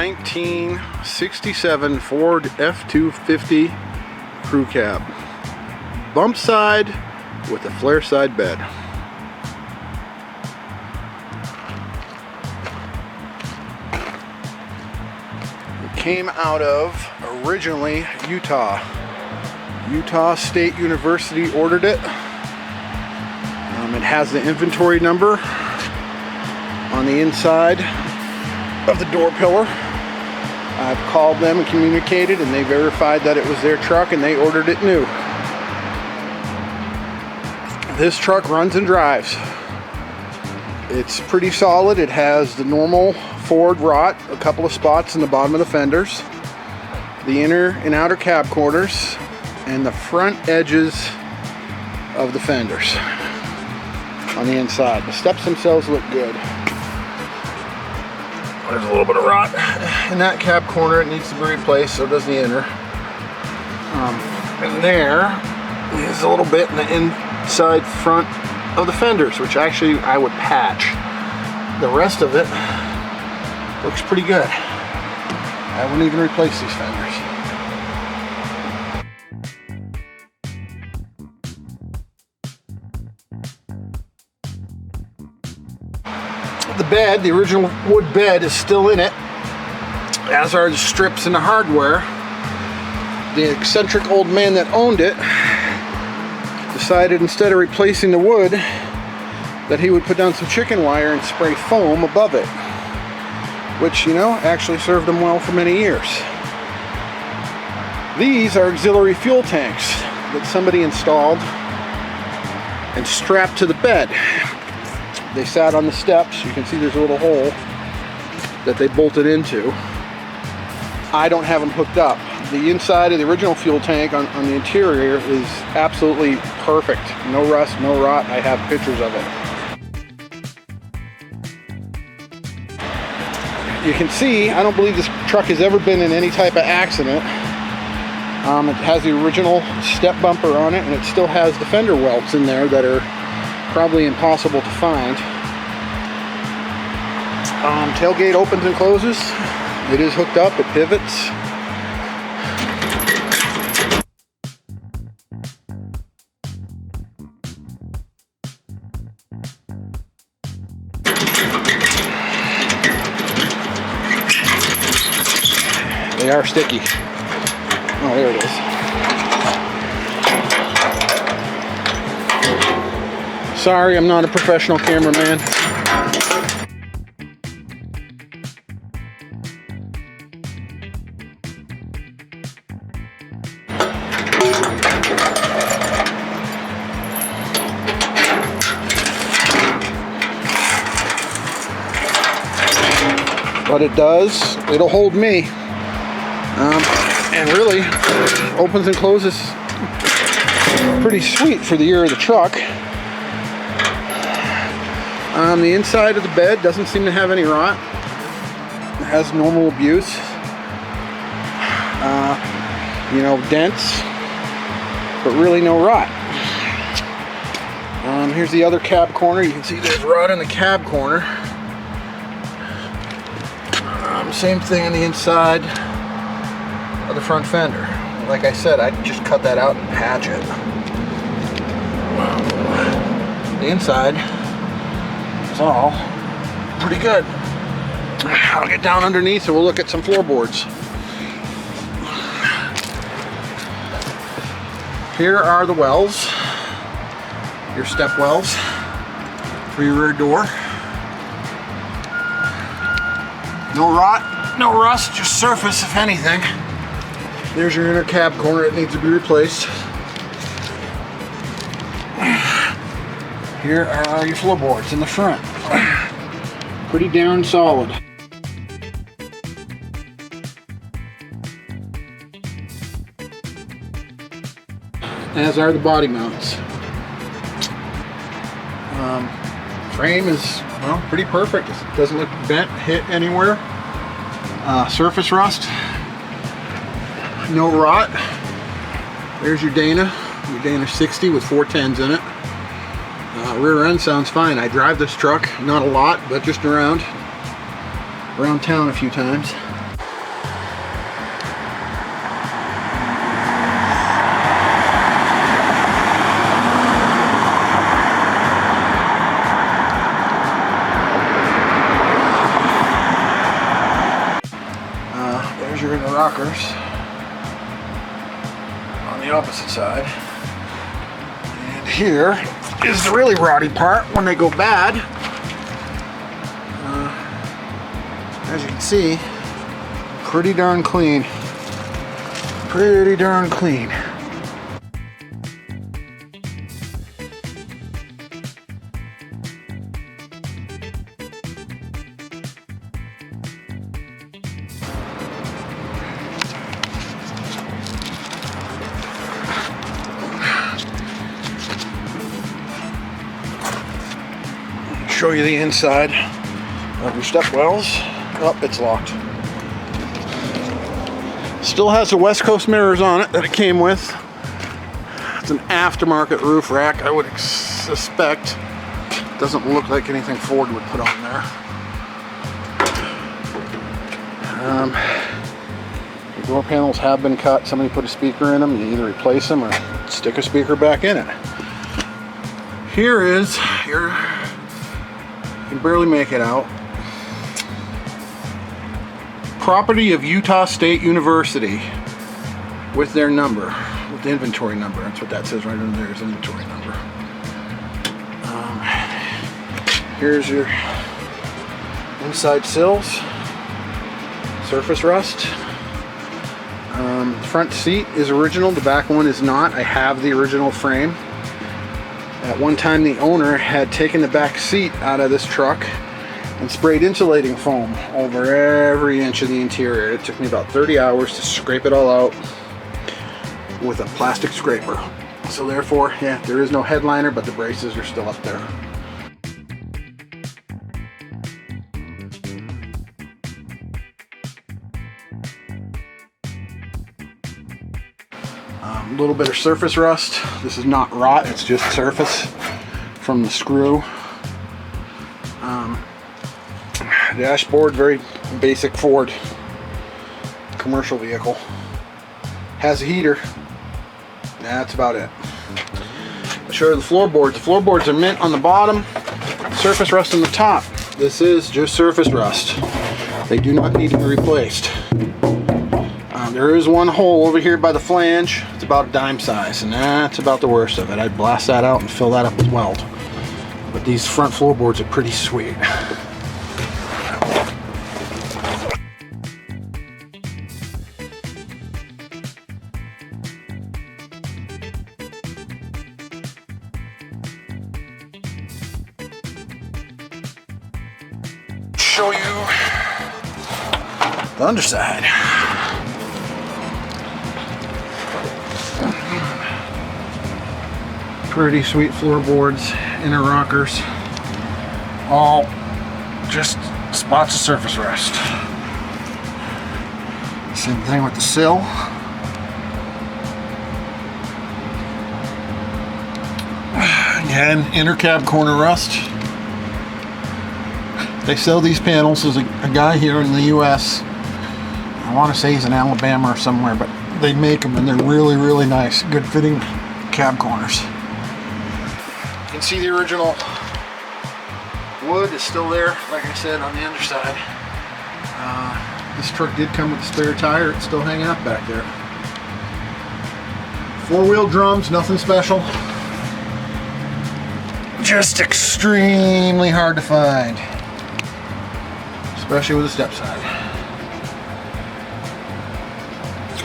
1967 Ford F-250 crew cab. Bump side with a flare side bed. It came out of, originally, Utah. Utah State University ordered it. It has the inventory number on the inside of the door pillar. I've called them and communicated, and they verified that it was their truck and they ordered it new. This truck runs and drives. It's pretty solid. It has the normal Ford rot, a couple of spots in the bottom of the fenders, the inner and outer cab corners, and the front edges of the fenders on the inside. The steps themselves look good. There's a little bit of rot in that cab corner. It needs to be replaced, so does the inner. And there is a little bit in the inside front of the fenders, which actually I would patch. The rest of it looks pretty good. I wouldn't even replace these fenders. The bed, the original wood bed, is still in it, as are the strips and the hardware. The eccentric old man that owned it decided, instead of replacing the wood, that he would put down some chicken wire and spray foam above it, which, you know, actually served him well for many years. These are auxiliary fuel tanks that somebody installed and strapped to the bed. They sat on the steps. You can see there's a little hole that they bolted into. I don't have them hooked up. The inside of the original fuel tank on the interior is absolutely perfect. No rust, no rot. I have pictures of it. You can see, I don't believe this truck has ever been in any type of accident. It has the original step bumper on it, and it still has the fender welts in there that are probably impossible to find. Tailgate opens and closes. It is hooked up, it pivots. They are sticky. Oh, there it is. Sorry, I'm not a professional cameraman. But it does, it'll hold me. And really opens and closes pretty sweet for the year of the truck. The inside of the bed doesn't seem to have any rot. It has normal abuse. You know, dents, but really no rot. Here's the other cab corner. You can see there's rot in the cab corner. Same thing on the inside of the front fender. Like I said, I just cut that out and patch it. The inside is all pretty good. I'll get down underneath and we'll look at some floorboards. Here are the wells, your step wells for your rear door. No rot, no rust, just surface if anything. There's your inner cab corner, it needs to be replaced. Here are your floorboards in the front. Pretty darn solid. As are the body mounts. Frame is, well, pretty perfect. It doesn't look bent, hit anywhere. Surface rust. No rot. There's your Dana 60 with 410s in it. Rear end sounds fine. I drive this truck, not a lot, but just around town a few times. rockers on the opposite side. And here is the really rowdy part when they go bad. As you can see, pretty darn clean. Pretty darn clean. Show you the inside of your step wells. Oh, it's locked. Still has the West Coast mirrors on it that it came with. It's an aftermarket roof rack, I would suspect. Doesn't look like anything Ford would put on there. The door panels have been cut. Somebody put a speaker in them. You either replace them or stick a speaker back in it. Here is your, you can barely make it out, property of Utah State University with their number, with the inventory number. That's what that says right under there, is inventory number. Here's your inside sills, surface rust. The front seat is original, the back one is not. I have the original frame. At one time the owner had taken the back seat out of this truck and sprayed insulating foam over every inch of the interior. It took me about 30 hours to scrape it all out with a plastic scraper. So therefore, yeah, there is no headliner, but the braces are still up there. A little bit of surface rust. This is not rot, it's just surface from the screw. Dashboard, very basic Ford commercial vehicle. Has a heater. That's about it. I'll show you the floorboards. The floorboards are mint on the bottom, surface rust on the top. This is just surface rust. They do not need to be replaced. There is one hole over here by the flange. It's about a dime size, and that's about the worst of it. I'd blast that out and fill that up with weld. But these front floorboards are pretty sweet. Show you the underside. Pretty sweet floorboards, inner rockers, all just spots of surface rust. Same thing with the sill. Again, inner cab corner rust. They sell these panels. There's a guy here in the US, I want to say he's in Alabama or somewhere, but they make them and they're really, really nice. Good fitting cab corners. You can see the original wood is still there, like I said, on the underside. This truck did come with a spare tire. It's still hanging up back there. Four-wheel drums, nothing special. Just extremely hard to find, especially with the step side.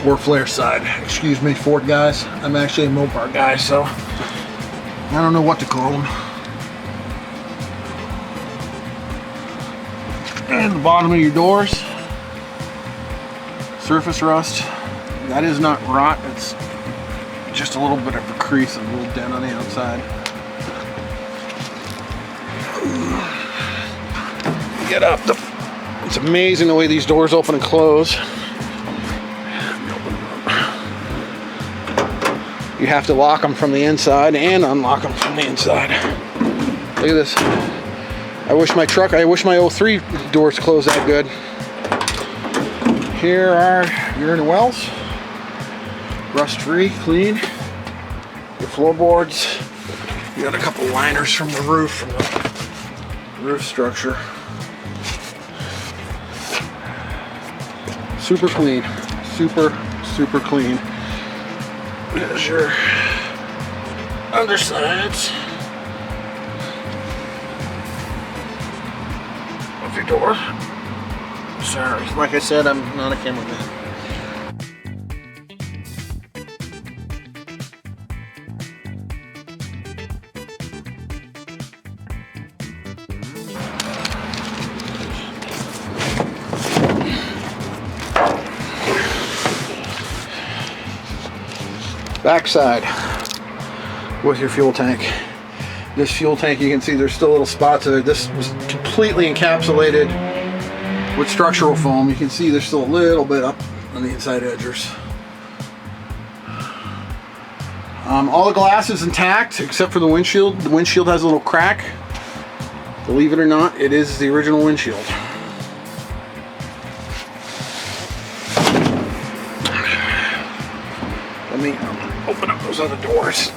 Or flare side. Excuse me, Ford guys. I'm actually a Mopar guy, so I don't know what to call them. And the bottom of your doors, surface rust. That is not rot, it's just a little bit of a crease and a little dent on the outside. Get up. It's amazing the way these doors open and close. You have to lock them from the inside and unlock them from the inside. Look at this. I wish my 03 doors closed that good. Here are your inner wells. Rust free, clean. Your floorboards. You got a couple liners from the roof, from the roof structure. Super clean. super, super clean. There's your undersides of your door. Sorry, like I said, I'm not a cameraman. Backside with your fuel tank. This fuel tank, you can see there's still little spots in there. This was completely encapsulated with structural foam. You can see there's still a little bit up on the inside edges. All the glass is intact except for the windshield. The windshield has a little crack. Believe it or not, it is the original windshield. Let me open up those other doors.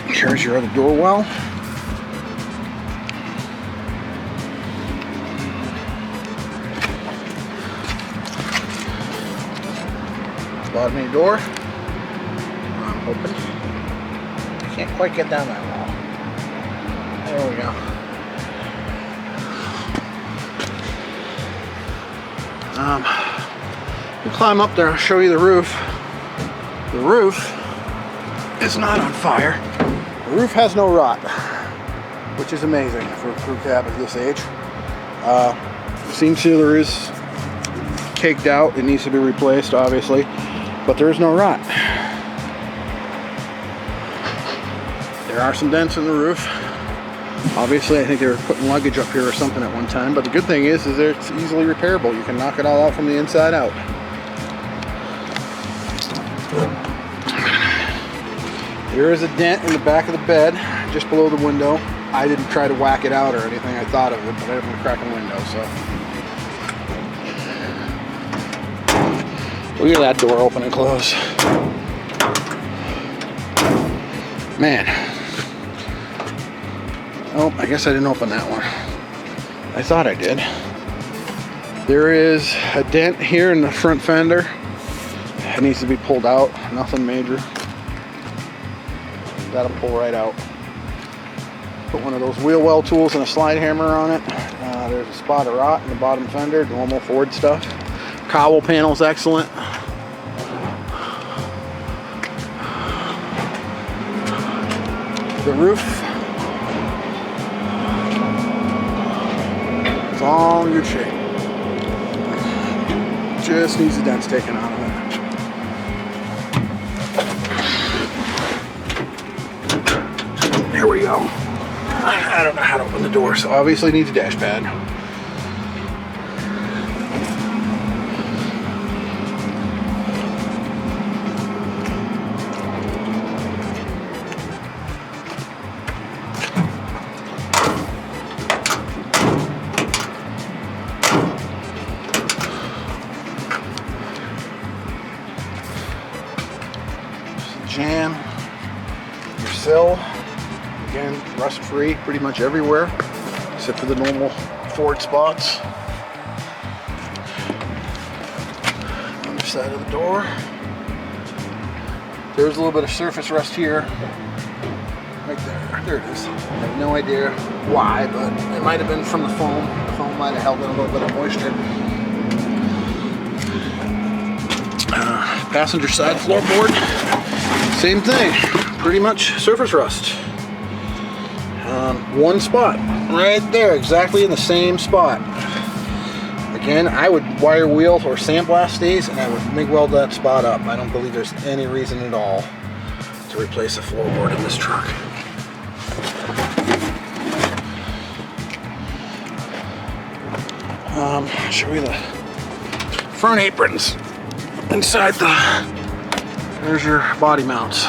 Here's your other door well. Bottom of your door. Open. Can't quite get down that wall. There we go. We'll climb up there. I'll show you the roof. The roof is not on fire. The roof has no rot, which is amazing for a crew cab at this age. Seam sealer is caked out. It needs to be replaced, obviously, but there is no rot. There are some dents in the roof. Obviously, I think they were putting luggage up here or something at one time, but the good thing is that it's easily repairable. You can knock it all out from the inside out. There is a dent in the back of the bed, just below the window. I didn't try to whack it out or anything. I thought of it, but I didn't crack a window, so. Look at that door open and close. Man. Oh, I guess I didn't open that one. I thought I did. There is a dent here in the front fender. It needs to be pulled out, nothing major. That'll pull right out. Put one of those wheel well tools and a slide hammer on it. There's a spot of rot in the bottom fender, normal Ford stuff. Cowl panel's excellent. The roof is all in good shape. Just needs the dents taken out of it. There we go. I don't know how to open the door, so obviously needs a dash pad. Jam, your sill. Again, rust-free pretty much everywhere, except for the normal Ford spots. Underside of the door. There's a little bit of surface rust here. Right there. There it is. I have no idea why, but it might have been from the foam. The foam might have held in a little bit of moisture. Passenger side floorboard. Same thing. Pretty much surface rust. One spot right there, exactly in the same spot. Again, I would wire wheel or sandblast these and I would MIG weld that spot up. I don't believe there's any reason at all to replace the floorboard in this truck. I'll show you the front aprons inside the, there's your body mounts.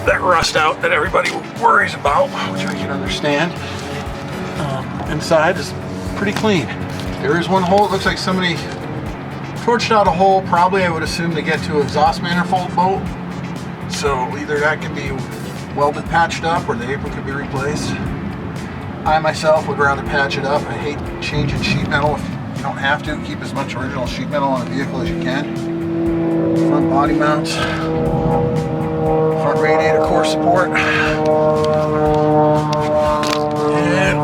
that rust out that everybody worries about, which I can understand. Inside is pretty clean. There is one hole. It looks like somebody torched out a hole, probably I would assume to get to an exhaust manifold bolt. So either that can be welded, patched up, or the apron could be replaced. I myself would rather patch it up. I hate changing sheet metal if you don't have to. Keep as much original sheet metal on a vehicle as you can. Front body mounts, front radiator core support. And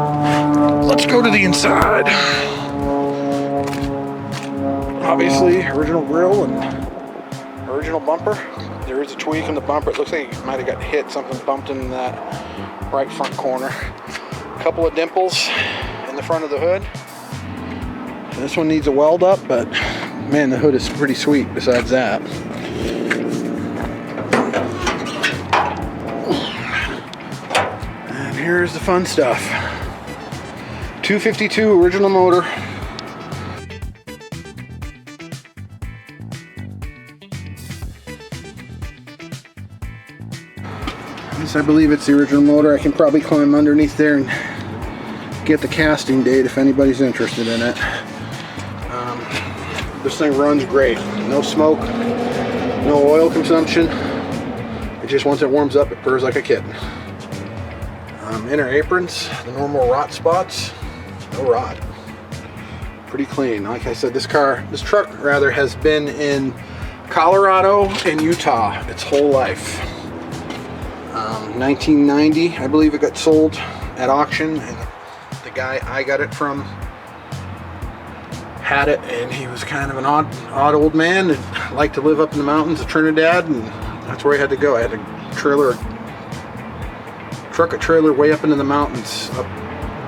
let's go to the inside. Obviously, original grille and original bumper. There is a tweak on the bumper. It looks like it might have got hit. Something bumped in that right front corner. A couple of dimples in the front of the hood. This one needs a weld up, but man, the hood is pretty sweet besides that. And here's the fun stuff. 252 original motor. I believe it's the original motor. I can probably climb underneath there and get the casting date if anybody's interested in it. This thing runs great. No smoke, no oil consumption. It just, once it warms up, it purrs like a kitten. Inner aprons, the normal rot spots, no rot. Pretty clean. Like I said, this truck has been in Colorado and Utah its whole life. 1990, I believe it got sold at auction, and the guy I got it from had it, and he was kind of an odd old man that liked to live up in the mountains of Trinidad, and that's where I had to go. I had to truck a trailer way up into the mountains, up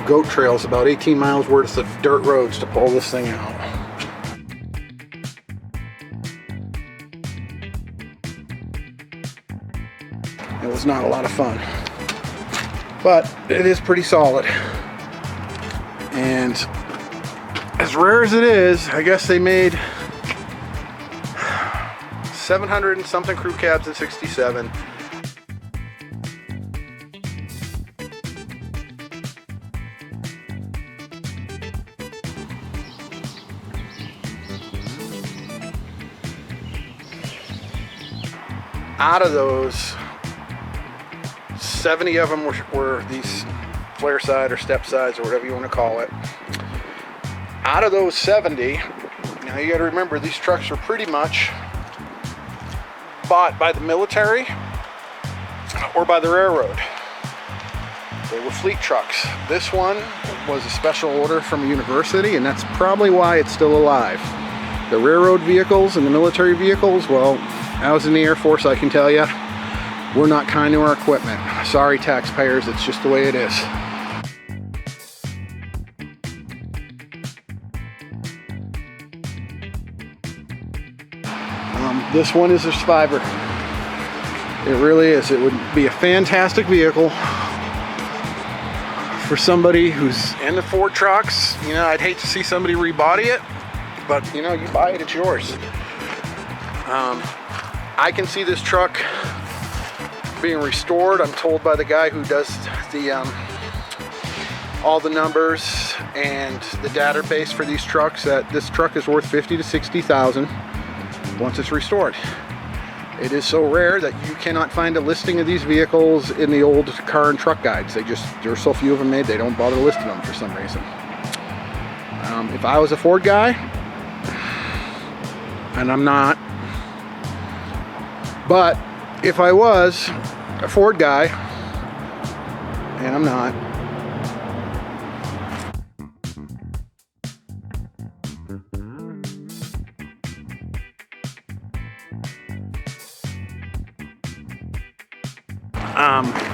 goat trails, about 18 miles worth of dirt roads to pull this thing out. It was not a lot of fun, but it is pretty solid. And as rare as it is, I guess they made 700 and something crew cabs in '67. Out of those, 70 of them were these flare side or step sides or whatever you want to call it. Out of those 70, now you got to remember, these trucks are pretty much bought by the military or by the railroad. They were fleet trucks. This one was a special order from a university, and that's probably why it's still alive. The railroad vehicles and the military vehicles, well, I was in the Air Force, I can tell you, we're not kind to our equipment. Sorry, taxpayers, it's just the way it is. This one is a survivor. It really is. It would be a fantastic vehicle for somebody who's into Ford trucks. You know, I'd hate to see somebody rebody it, but you know, you buy it, it's yours. I can see this truck being restored. I'm told by the guy who does the all the numbers and the database for these trucks that this truck is worth $50,000 to $60,000 once it's restored. It is so rare that you cannot find a listing of these vehicles in the old car and truck guides. There are so few of them made, they don't bother listing them for some reason. If I was a Ford guy, and I'm not, but if I was a Ford guy, and I'm not,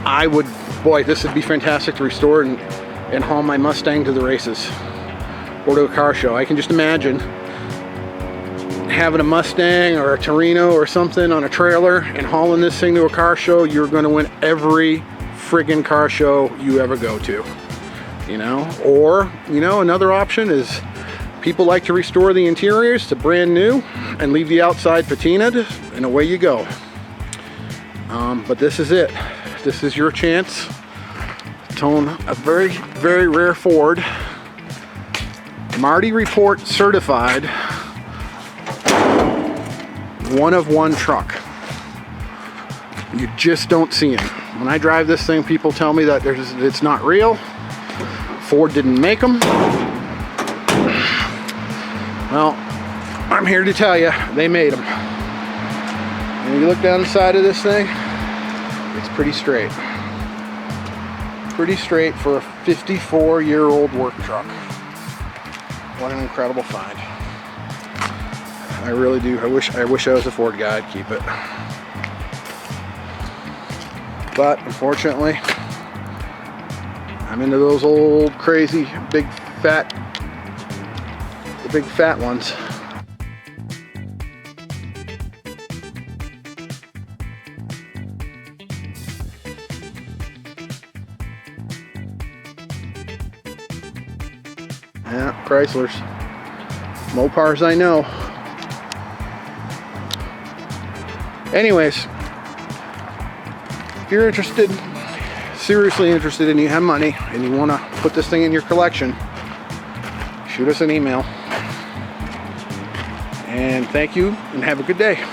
I would, boy, this would be fantastic to restore and haul my Mustang to the races or to a car show. I can just imagine having a Mustang or a Torino or something on a trailer and hauling this thing to a car show. You're going to win every friggin' car show you ever go to, you know. Or, you know, another option is people like to restore the interiors to brand new and leave the outside patinaed, and away you go. But this is it. This is your chance to own a very, very rare Ford. Marty Report certified 1-of-1 truck. You just don't see them. When I drive this thing, people tell me that it's not real. Ford didn't make them. Well, I'm here to tell you, they made them. And you look down the side of this thing, it's pretty straight. Pretty straight for a 54-year-old work truck. What an incredible find. I really do. I wish I was a Ford guy. I'd keep it. But unfortunately, I'm into those old crazy the big fat ones. Yeah, Chryslers. Mopars I know. Anyways, if you're interested, seriously interested, and you have money and you want to put this thing in your collection, shoot us an email. And thank you and have a good day.